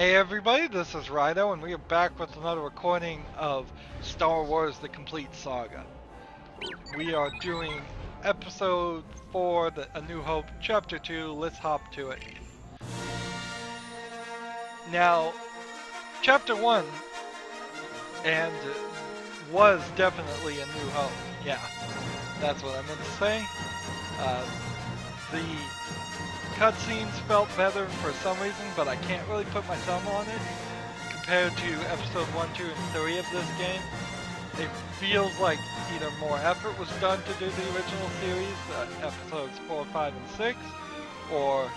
Hey everybody, this is Rydo, and we are back with another recording of Star Wars The Complete Saga. We are doing Episode 4, A New Hope, Chapter 2, let's hop to it. Now, Chapter 1, and was definitely A New Hope. Yeah, that's what I meant to say. The cutscenes felt better for some reason, but I can't really put my thumb on it. Compared to episode 1, 2, and 3 of this game, it feels like either more effort was done to do the original series, episodes 4, 5, and 6, or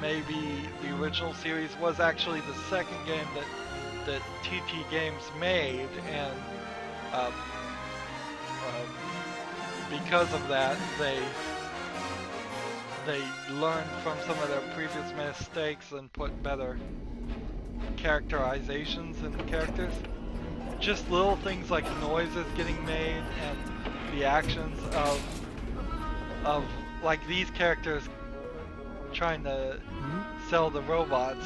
maybe the original series was actually the second game that TT Games made, and because of that, they learned from some of their previous mistakes and put better characterizations in the characters. Just little things like noises getting made and the actions of like these characters trying to sell the robots.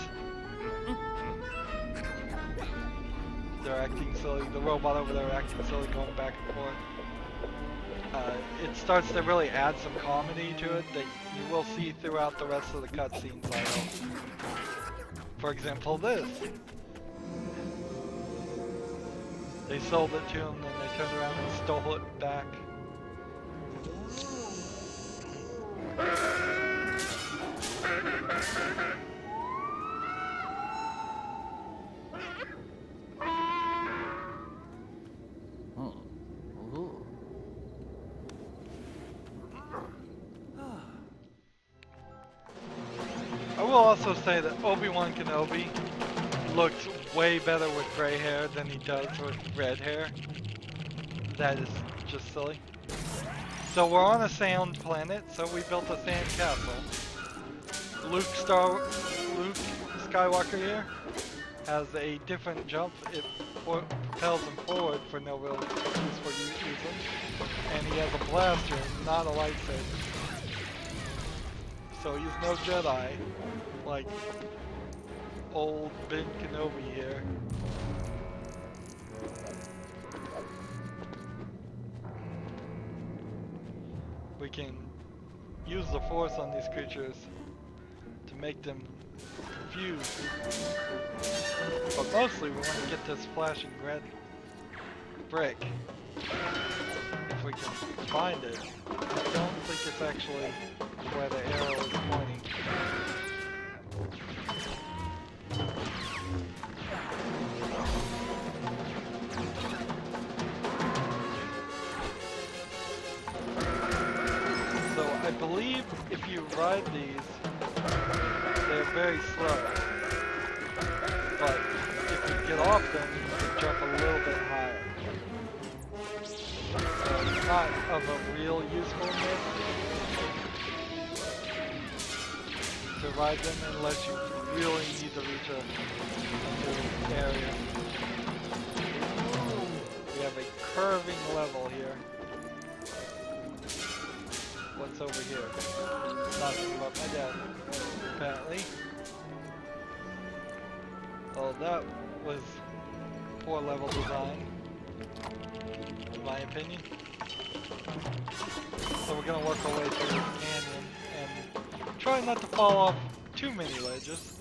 They're acting silly. The robot over there acting silly, going back and forth. It starts to really add some comedy to it that you will see throughout the rest of the cutscenes, I hope. For example, this. They sold it to him, then they turned around and stole it back. I will also say that Obi-Wan Kenobi looks way better with gray hair than he does with red hair. That is just silly. So we're on a sand planet, so we built a sand castle. Luke Skywalker here has a different jump. It propels him forward for no real useful reason. And he has a blaster, not a lightsaber. So he's no Jedi, like old Ben Kenobi here. We can use the Force on these creatures to make them confused. But mostly we want to get this flashing red brick. If we can find it. I don't think it's actually where the arrow is pointing. So I believe if you ride these, they're very slow. But if you get off them, you can jump a little bit higher. So it's not of a real usefulness to ride them unless you really need to reach a new area. We have a curving level here. What's over here? Nothing but my dad, apparently. Oh, that was poor level design, in my opinion. So we're gonna work our way through this canyon and try not to fall off too many ledges.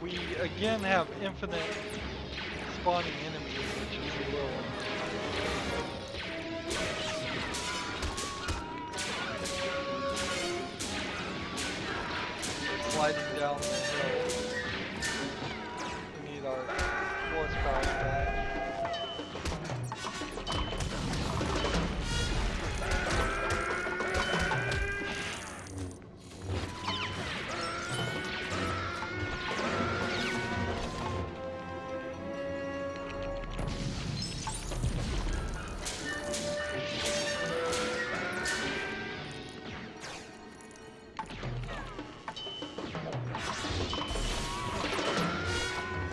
We again have infinite spawning enemies, which is a little sliding down the hill. We need our horsepower back.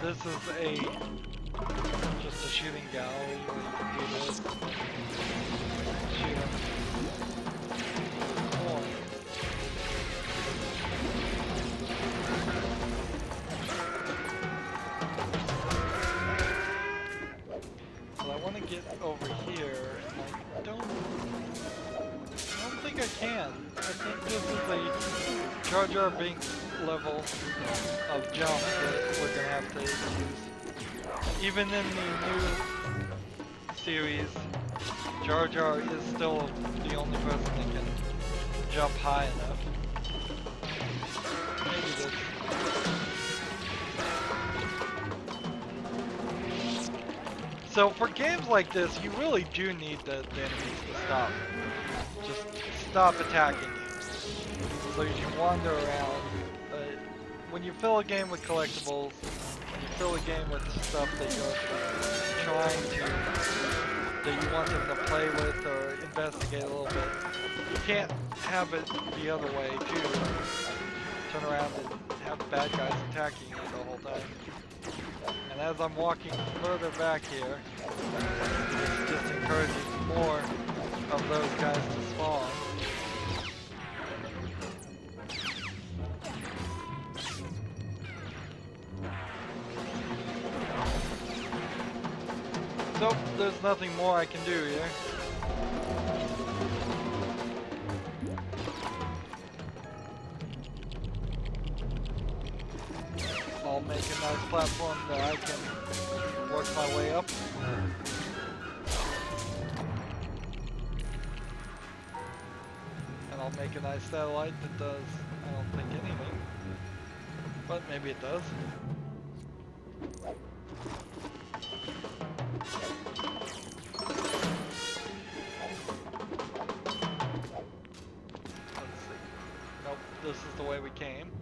This is just a shooting gallery where you can do this. Shoot him. Coin. But I want to get over here, and I don't think I can. I think this is a Jar Jar Binks level of jump that we're gonna have to use. Even in the new series, Jar Jar is still the only person that can jump high enough. Maybe this. So for games like this, you really do need the enemies to stop. Just stop attacking you. So you can wander around. When you fill a game with collectibles, you fill a game with stuff that you're trying to, that you want them to play with or investigate a little bit, you can't have it the other way too. Turn around and have bad guys attacking you the whole time. And as I'm walking further back here, it's just encouraging more of those guys to spawn. So, there's nothing more I can do here. I'll make a nice platform that I can work my way up. And I'll make a nice satellite that does, I don't think, anything. But maybe it does. This is the way we came.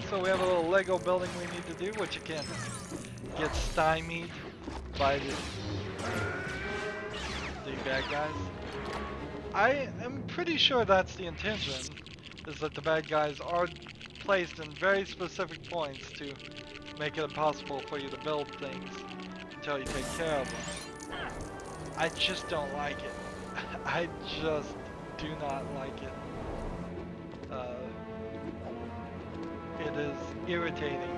So we have a little Lego building we need to do, which again gets stymied by the bad guys. I am pretty sure that's the intention, is that the bad guys are placed in very specific points to make it impossible for you to build things until you take care of them. I just don't like it. I just do not like it. It is irritating.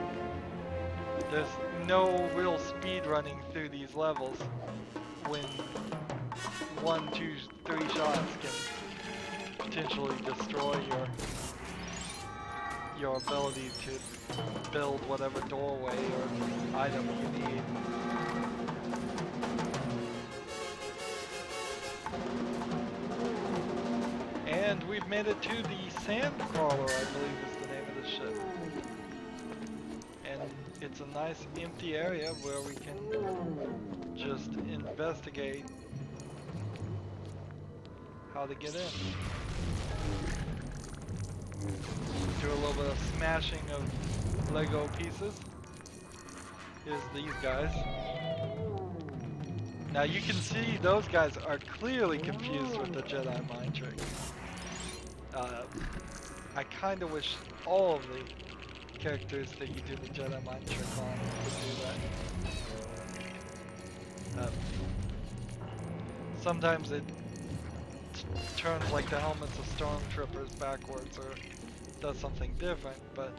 There's no real speed running through these levels when 1, 2, 3 shots can potentially destroy your ability to build whatever doorway or item you need. And we've made it to the Sand Crawler, I believe is the name of this ship. And it's a nice empty area where we can just investigate how to get in. Do a little bit of smashing of Lego pieces. Here's these guys. Now you can see those guys are clearly confused with the Jedi mind trick. I kind of wish all of the characters that you do the Jedi mind trick on could do that. Sometimes it turns like the helmets of stormtroopers backwards or does something different, but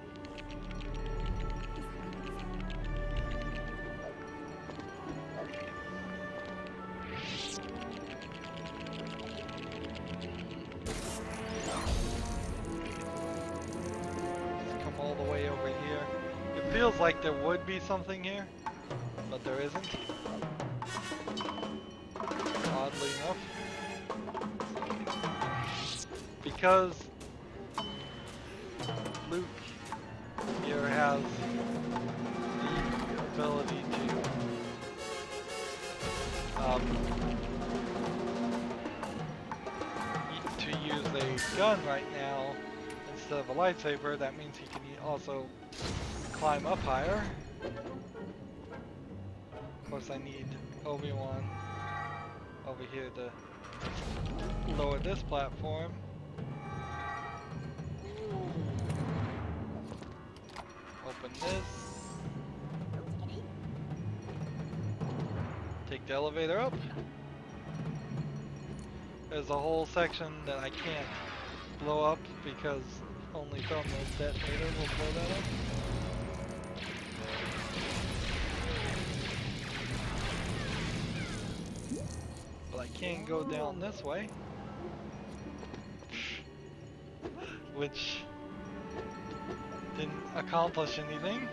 feels like there would be something here, but there isn't. Oddly enough. Because Luke here has the ability to use a gun right now instead of a lightsaber. That means he can also climb up higher. Of course I need Obi-Wan over here to lower this platform. Open this. take the elevator up. There's a whole section that I can't blow up because only from the detonator will blow that up. But I can go down this way, which didn't accomplish anything.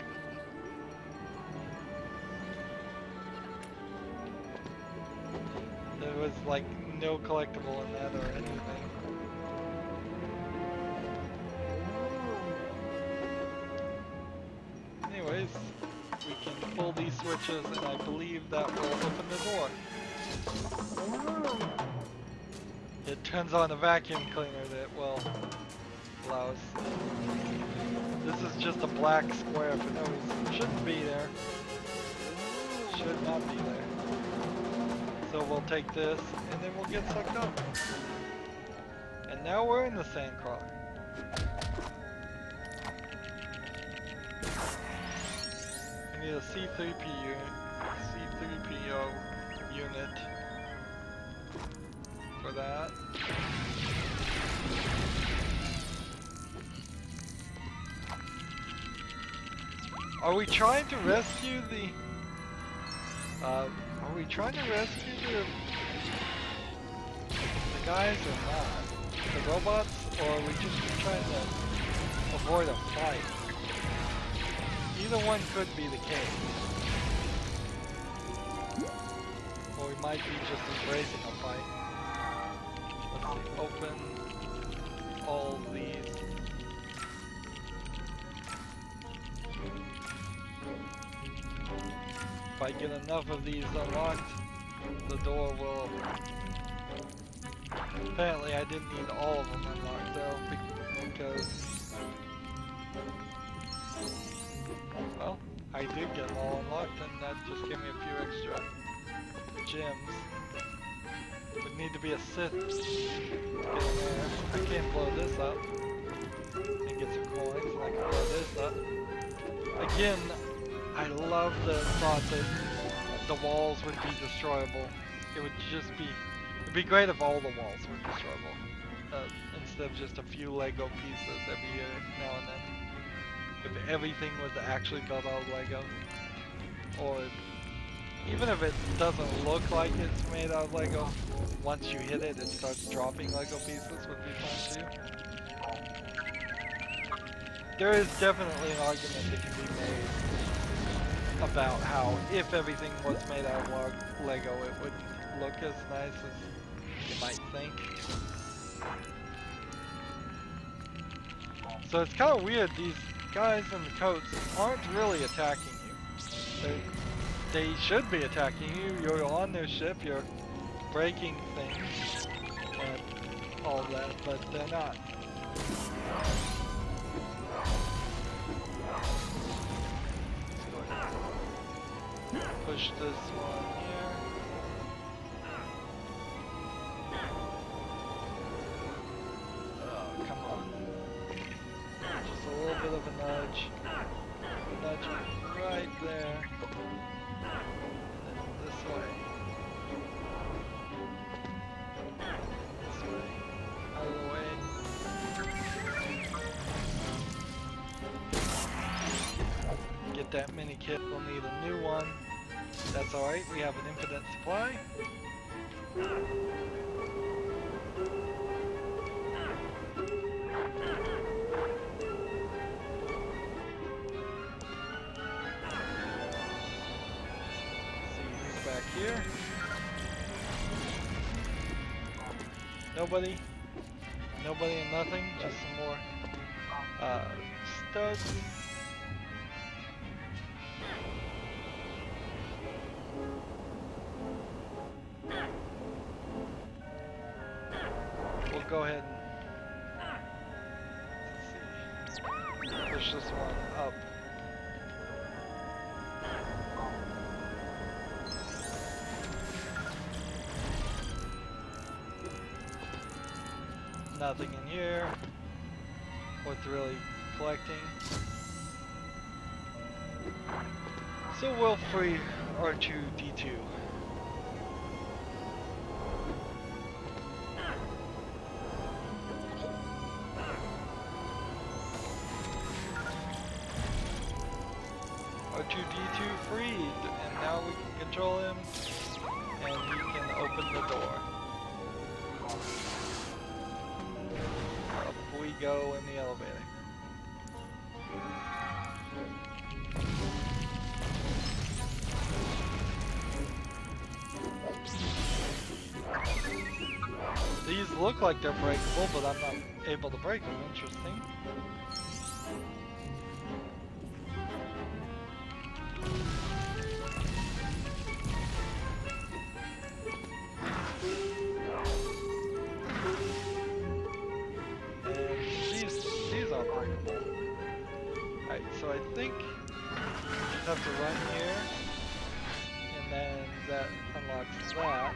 There was like no collectible in that or anything. Anyways, we can pull these switches and I believe that will open the door. It turns on a vacuum cleaner that will allow us. This is just a black square for no reason. Shouldn't be there. Should not be there. So we'll take this and then we'll get sucked up. And now we're in the sandcrawler. We need a C3PO unit for that. Are we trying to rescue the guys or not? The robots, or are we just trying to avoid a fight? Either one could be the case. Or we might be just embracing a fight. Let's see, open all these. If I get enough of these unlocked, the door will open. Apparently I didn't need all of them unlocked though, because, well, I did get them all unlocked and that just gave me a few extra gems. Would need to be a Sith to get in there. I can't blow this up and get some coins, and I can blow this up. Again, I love the thought that the walls would be destroyable. It would just be, it'd be great if all the walls were destroyable, instead of just a few Lego pieces every now and then. If everything was actually built out of Lego, or even if it doesn't look like it's made out of Lego, once you hit it, it starts dropping Lego pieces would be fun too. There is definitely an argument that can be made about how if everything was made out of Lego, it wouldn't look as nice as you might think. So it's kind of weird, these guys in the coats aren't really attacking you. They should be attacking you. You're on their ship, you're breaking things and all that, but they're not. Push this one here. Oh, come on. Just a little bit of a nudge. Nudge right there. And then this way. This way. Out of the way. Get that mini kit, we'll need a new one. That's alright, we have an infinite supply. See who's back here. Nobody. Nobody and nothing, just some more studs. Go ahead and push this one up. Nothing in here worth really collecting. So we'll free R2-D2. and he can open the door. Up we go in the elevator. These look like they're breakable, but I'm not able to break them. Interesting. And these aren't breakable. Alright, so I think you just have to run here, and then that unlocks that.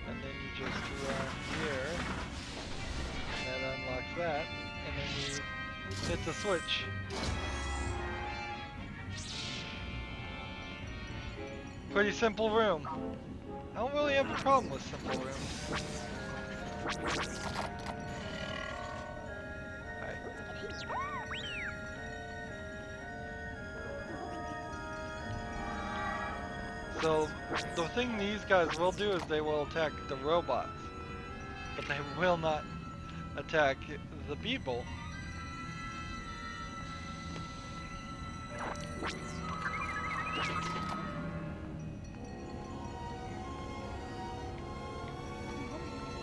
And then you just run here, and that unlocks that, and then you hit the switch. Pretty simple room. I don't really have a problem with simple rooms. Alright. So, the thing these guys will do is they will attack the robots, but they will not attack the people.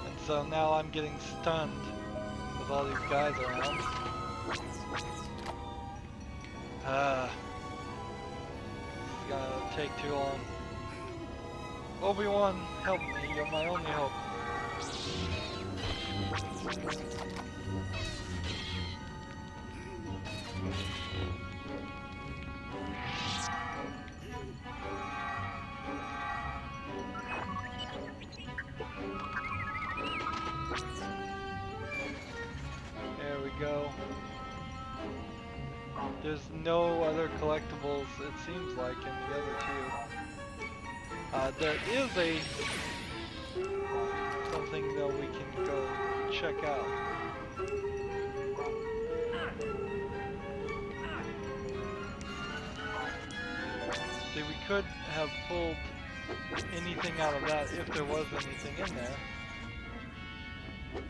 And so now I'm getting stunned with all these guys around. This is gonna take too long. Obi-Wan, help me, you're my only hope. There we go. There's no other collectibles, it seems like, in the other two. There is something that we can go check out. See, we could have pulled anything out of that if there was anything in there.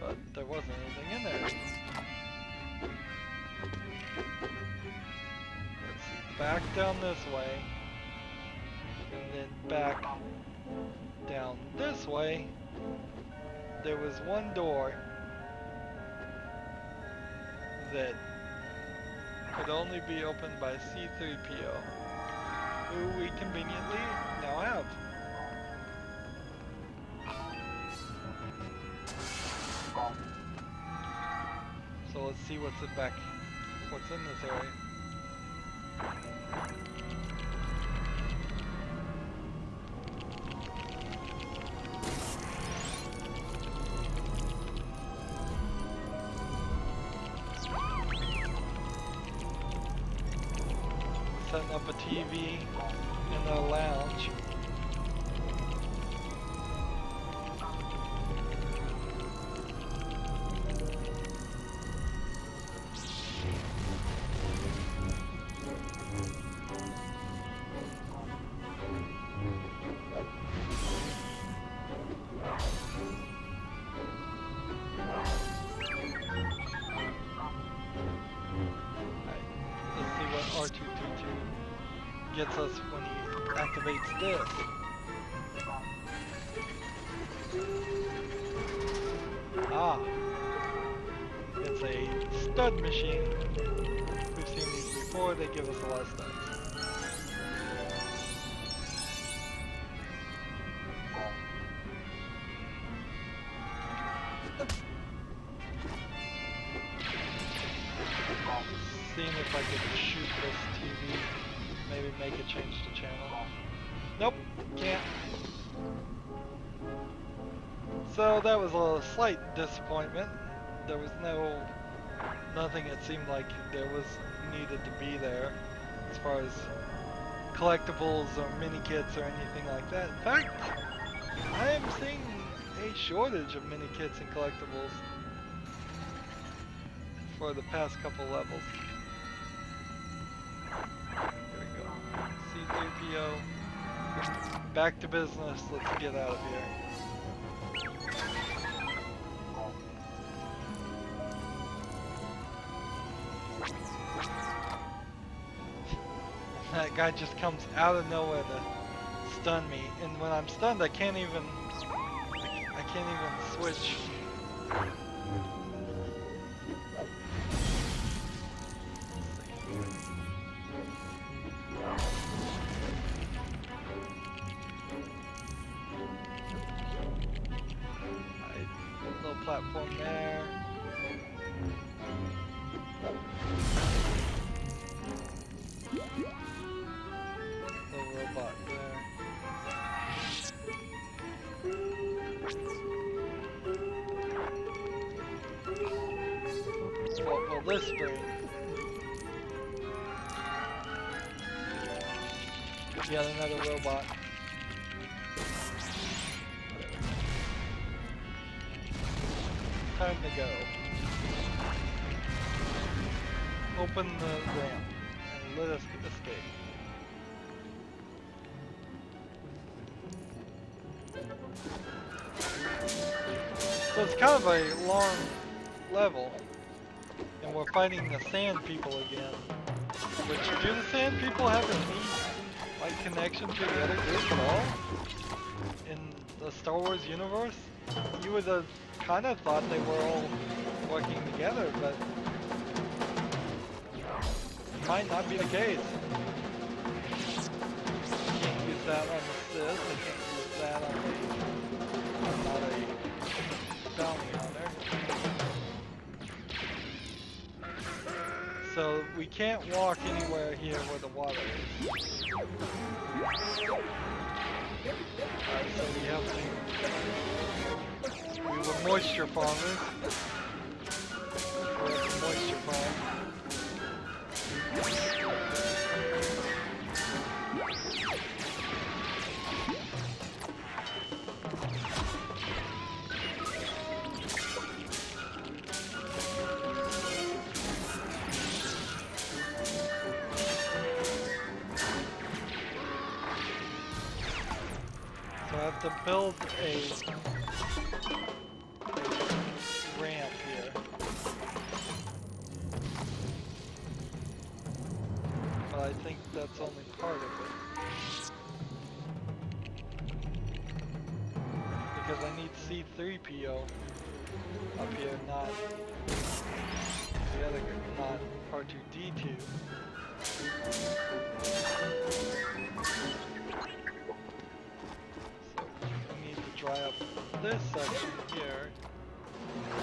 But there wasn't anything in there. Let's back down this way. And then back down this way. There was one door that could only be opened by C-3PO, who we conveniently now have. So let's see what's in this area. Setting up a TV in the lounge. Gets us when he activates this. Ah, it's a stud machine. We've seen these before, they give us a lot of studs. Seeing if I could shoot this TV. Maybe make it change the channel. Nope, can't. So that was a slight disappointment. There was nothing it seemed like there was needed to be there as far as collectibles or mini kits or anything like that. In fact, I am seeing a shortage of mini kits and collectibles for the past couple levels. C-3PO. Back to business. Let's get out of here. That guy just comes out of nowhere to stun me, and when I'm stunned, I can't even switch. Little platform there. Little robot there. What will this bring? Yet another robot. Time to go. Open the ramp and let us escape. So it's kind of a long level, and we're fighting the sand people again. Which, do the sand people have any like connection to the other group at all in the Star Wars universe? You would have kind of thought they were all working together, but it might not be the case. Can't use that on the Sith. I can't use that on the. I'm not a bounty hunter. So we can't walk anywhere here where the water is. Alright, so we have to. We were moisture farmers. We have to moisture farm. So I have to build a ramp here. But I think that's only part of it. Because I need C-3PO up here, not the other, not R2-D2. So I need to dry up this section here,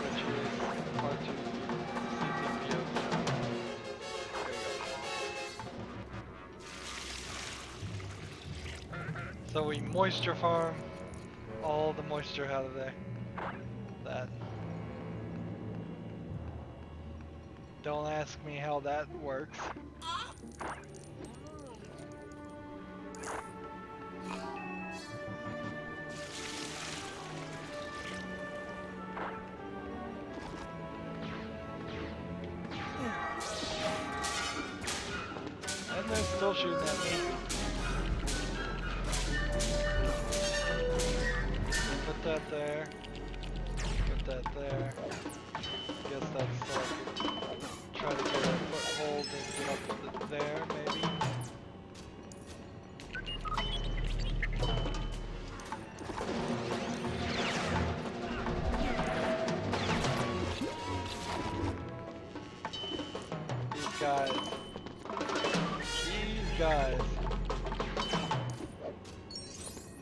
which is R2-C-3PO. So we moisture farm all the moisture out of there. That. Don't ask me how that works. And they're still shooting at me. Put that there. Put that there. Guess that's so I could try to get a foothold and get up with it there, maybe. These guys.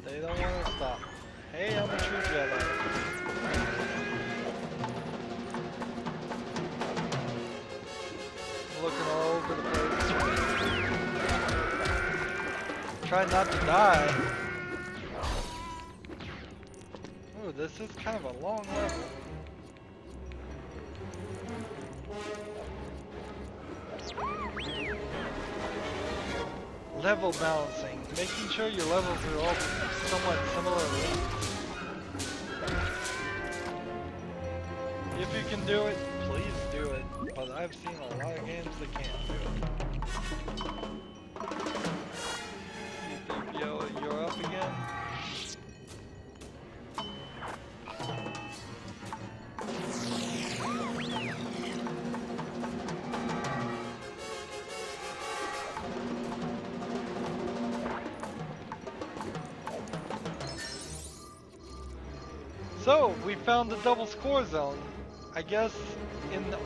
They don't want to stop. Hey, I'm a true Jedi. Looking all over the place. Try not to die. Ooh, this is kind of a long level. Level balancing. Making sure your levels are all somewhat similar lengths. If you can do it, please do it. But I've seen a lot of games that can't do it. C-3PO, you're up. So, we found the double score zone. I guess in the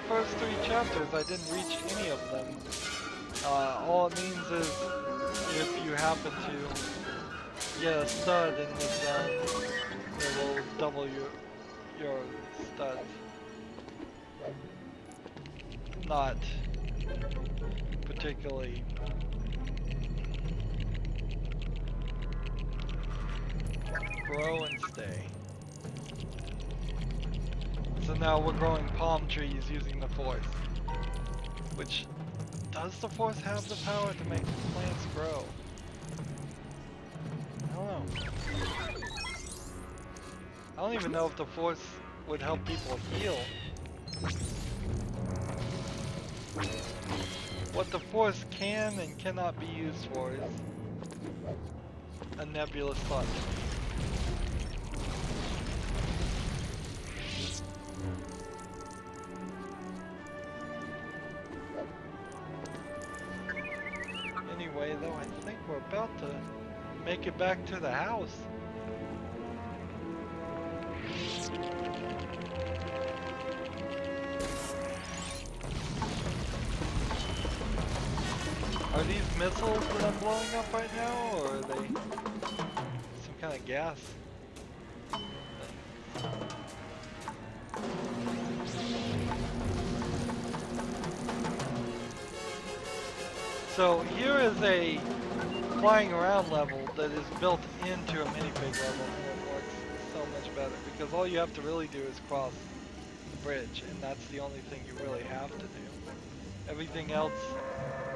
first 3 chapters I didn't reach any of them. All it means is if you happen to get a stud in this zone, it will double your studs. Not particularly grow and stay. So now we're growing palm trees using the Force. Which, does the Force have the power to make plants grow? I don't know. I don't even know if the Force would help people heal. What the Force can and cannot be used for is a nebulous thought. Anyway, though, I think we're about to make it back to the house. Are these missiles that I'm blowing up right now, or are they some kind of gas? So here is a flying around level that is built into a minifig level, and it works so much better because all you have to really do is cross the bridge, and that's the only thing you really have to do. Everything else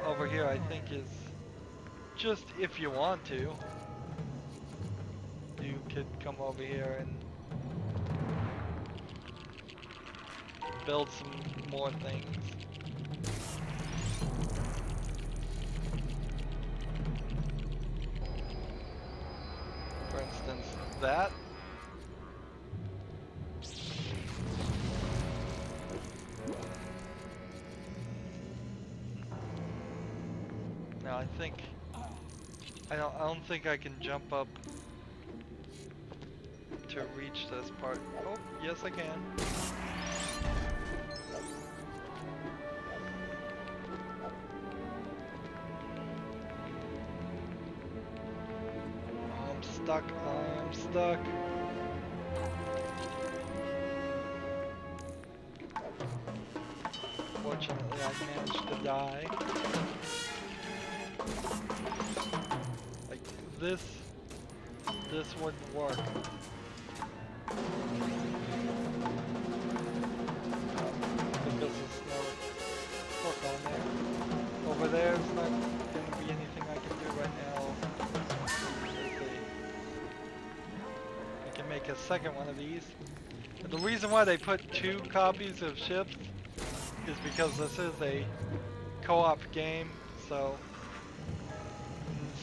over here I think is just if you want to. You could come over here and build some more things. For instance, that. Now I think I don't think I can jump up to reach this part. Oh, yes I can. I'm stuck. I'm stuck. Fortunately, I managed to die. Like this wouldn't work. Because there's no hook on there. Over there's not going to be anything I can do right now. I can make a second one of these. And the reason why they put 2 copies of ships is because this is a co-op game, so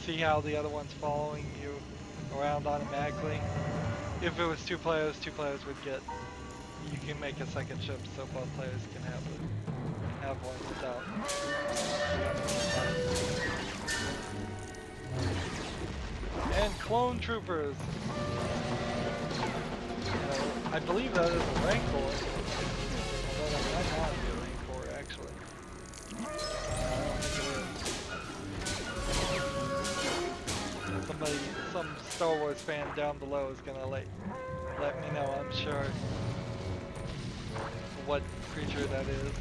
see how the other one's following you around automatically. If it was 2 players would get, you can make a second ship so both players can have one without. And clone troopers. I believe that is a Rancor, although that might not be a Rancor actually. I don't think it is. Some Star Wars fan down below is gonna let me know, I'm sure, what creature that is.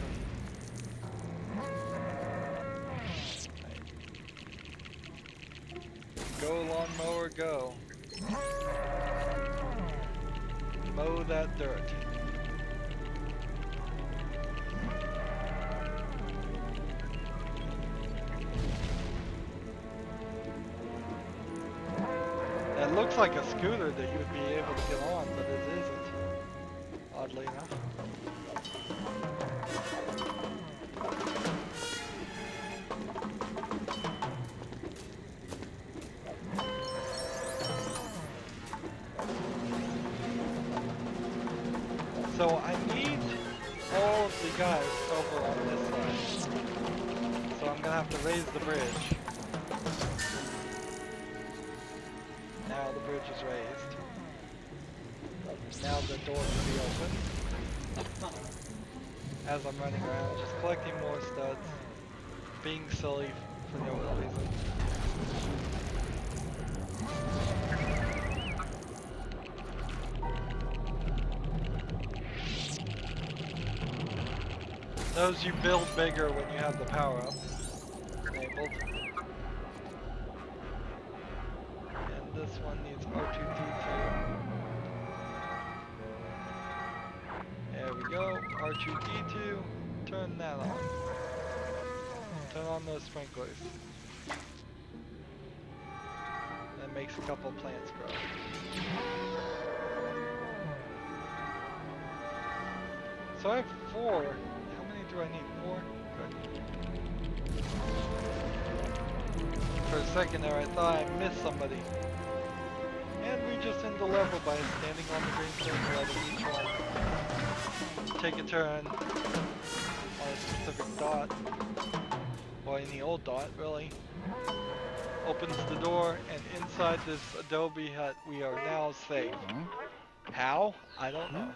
Go lawnmower, go. Mow that dirt. It looks like a scooter that you would be able to get on, but it isn't, oddly enough. So I need all of the guys over on this side. So I'm gonna have to raise the bridge. Now the bridge is raised. now the door can be open. As I'm running around, just collecting more studs, being silly for no reason. Those you build bigger when you have the power up enabled. And this one needs R2D2. There we go, R2D2, turn that on. Turn on those sprinklers. That makes a couple plants grow. So I have 4. How many do I need? 4? Good. For a second there I thought I missed somebody. And we just end the level by standing on the green circle letting each one take a turn on a specific dot. Or any old dot, really. Opens the door, and inside this adobe hut we are now safe. How? I don't know.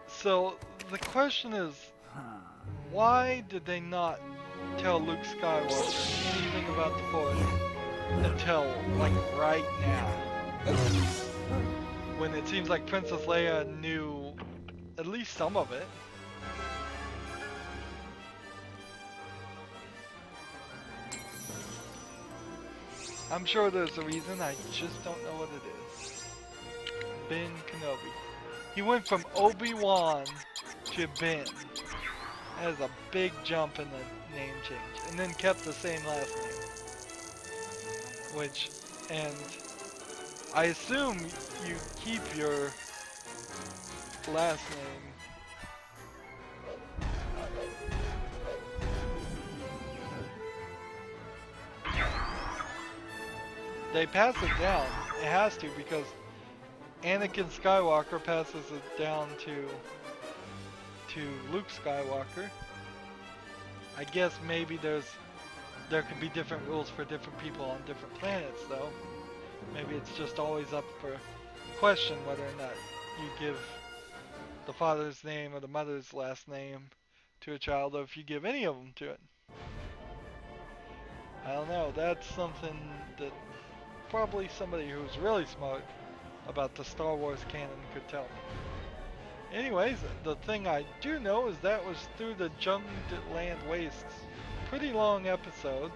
So, the question is, why did they not tell Luke Skywalker anything about the Force until, like, right now? When it seems like Princess Leia knew at least some of it. I'm sure there's a reason, I just don't know what it is. Ben Kenobi. He went from Obi-Wan to Ben. That is a big jump in the name change. And then kept the same last name. Which, and I assume you keep your last name. They pass it down. It has to, because Anakin Skywalker passes it down to Luke Skywalker. I guess maybe there could be different rules for different people on different planets, though. Maybe it's just always up for question whether or not you give the father's name or the mother's last name to a child, or if you give any of them to it. I don't know. That's something that probably somebody who's really smart about the Star Wars canon could tell me. Anyways, the thing I do know is that was through the Jundland Wastes. Pretty long episode.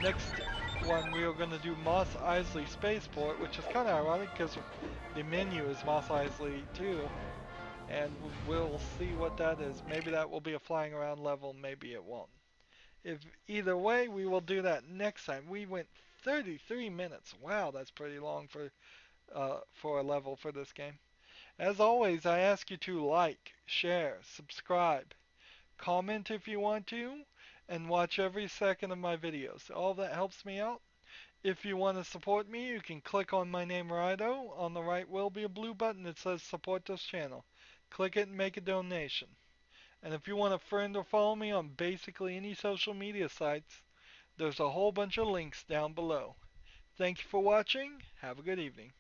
Next one we are going to do Mos Eisley Spaceport, which is kind of ironic because the menu is Mos Eisley too. And we'll see what that is. Maybe that will be a flying around level, maybe it won't. If either way, we will do that next time. We went 33 minutes. Wow, that's pretty long for a level for this game. As always, I ask you to like, share, subscribe, comment if you want to, and watch every second of my videos. All that helps me out. If you want to support me, you can click on my name, Rydo. On the right will be a blue button that says support this channel. Click it and make a donation. And if you want to friend or follow me on basically any social media sites, there's a whole bunch of links down below. Thank you for watching. Have a good evening.